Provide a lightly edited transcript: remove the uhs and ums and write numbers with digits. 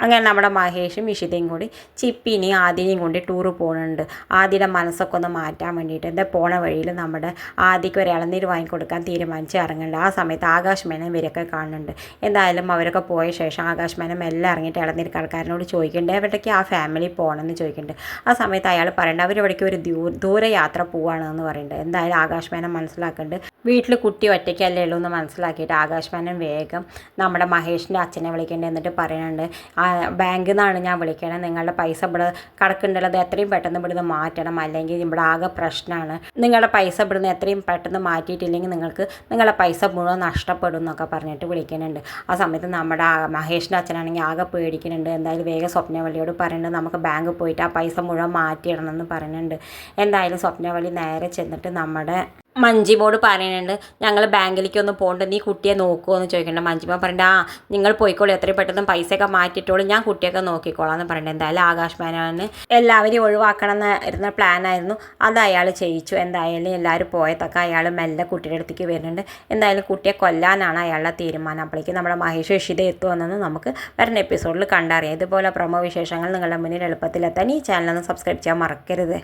അങ്ങനെ നമ്മുടെ മഹേഷും ഇഷിതയും കൂടി ചിപ്പിനെയും ആദിനെയും കൊണ്ട് ടൂറ് പോകുന്നുണ്ട്. ആദിയുടെ മനസ്സൊക്കെ ഒന്ന് മാറ്റാൻ വേണ്ടിയിട്ട് എന്താ പോണ വഴിയിൽ നമ്മുടെ ആദിക്ക് ഒരു ഇളനീര് വാങ്ങിക്കൊടുക്കാൻ തീരുമാനിച്ച് ഇറങ്ങുന്നുണ്ട്. ആ സമയത്ത് ആകാശ് മേനൻ ഇവരൊക്കെ കാണുന്നുണ്ട്. എന്തായാലും അവരൊക്കെ പോയ ശേഷം ആകാശ് മേനൻ എല്ലാം ഇറങ്ങിയിട്ട് ഇളനീര് കടക്കാരനോട് ചോദിക്കുന്നുണ്ട് എവിടേക്ക് ആ ഫാമിലി പോകണമെന്ന് ചോദിക്കുന്നുണ്ട്. ആ സമയത്ത് അയാൾ പറയുന്നുണ്ട് അവരിവിടേക്ക് ഒരു ദൂരയാത്ര പോവുകയാണെന്ന് പറയുന്നുണ്ട്. എന്തായാലും ആകാശ് മേനൻ മനസ്സിലാക്കുന്നുണ്ട് വീട്ടിൽ കുട്ടി ഒറ്റയ്ക്കല്ലേ ഉള്ളൂ എന്ന് മനസ്സിലാക്കിയിട്ട് ആകാശ് മേനൻ വേഗം നമ്മുടെ മഹേഷിൻ്റെ അച്ഛനെ വിളിക്കേണ്ടത് എന്നിട്ട് പറയുന്നുണ്ട് ബാങ്കിൽ നിന്നാണ് ഞാൻ വിളിക്കണത്, നിങ്ങളുടെ പൈസ ഇവിടെ കിടക്കുന്നുണ്ടല്ലോ അത് എത്രയും പെട്ടെന്ന് ഇവിടുന്ന് മാറ്റണം, അല്ലെങ്കിൽ ഇവിടെ ആകെ പ്രശ്നമാണ്, നിങ്ങളുടെ പൈസ ഇവിടുന്ന് എത്രയും പെട്ടെന്ന് മാറ്റിയിട്ടില്ലെങ്കിൽ നിങ്ങൾക്ക് നിങ്ങളുടെ പൈസ മുഴുവൻ നഷ്ടപ്പെടും എന്നൊക്കെ പറഞ്ഞിട്ട് വിളിക്കുന്നുണ്ട്. ആ സമയത്ത് നമ്മുടെ മഹേഷിൻ്റെ അച്ഛനാണെങ്കിൽ ആകെ പേടിക്കുന്നുണ്ട്. എന്തായാലും വേഗം സ്വപ്നവല്ലിയോട് പറയുന്നുണ്ട് നമുക്ക് ബാങ്കിൽ പോയിട്ട് ആ പൈസ മുഴുവൻ മാറ്റിയിടണം എന്ന് പറയുന്നുണ്ട്. എന്തായാലും സ്വപ്നവല്ലി നേരെ ചെന്നിട്ട് നമ്മുടെ മഞ്ജിമോട് പറയുന്നുണ്ട് ഞങ്ങൾ ബാങ്കിലേക്ക് ഒന്ന് പോകണ്ട, നീ കുട്ടിയെ നോക്കുമോ എന്ന് ചോദിക്കേണ്ട. മഞ്ജിമ പറയണ്ട നിങ്ങൾ പോയിക്കോളൂ, എത്രയും പെട്ടെന്ന് പൈസയൊക്കെ മാറ്റിയിട്ടോളൂ, ഞാൻ കുട്ടിയൊക്കെ നോക്കിക്കോളാം എന്ന് പറയണ്ട. എന്തായാലും ആകാശ് മേനോന് എല്ലാവരെയും ഒഴിവാക്കണം എന്നായിരുന്ന പ്ലാനായിരുന്നു, അത് അയാൾ ചെയ്യിച്ചു. എന്തായാലും എല്ലാവരും പോയതൊക്കെ അയാൾ മെല്ലെ കുട്ടിയുടെ അടുത്തേക്ക് വരുന്നുണ്ട്. എന്തായാലും കുട്ടിയെ കൊല്ലാനാണ് അയാളുടെ തീരുമാനം. അപ്പോഴേക്കും നമ്മുടെ മഹേഷ് ഇഷിത എത്തുമെന്ന് നമുക്ക് വരുന്ന എപ്പിസോഡിൽ കണ്ടറിയാം. ഇതുപോലെ പ്രൊമോ വിശേഷങ്ങൾ നിങ്ങളുടെ മുന്നിൽ എളുപ്പത്തിലെത്താൻ ഈ ചാനലൊന്ന് സബ്സ്ക്രൈബ് ചെയ്യാൻ മറക്കരുത്.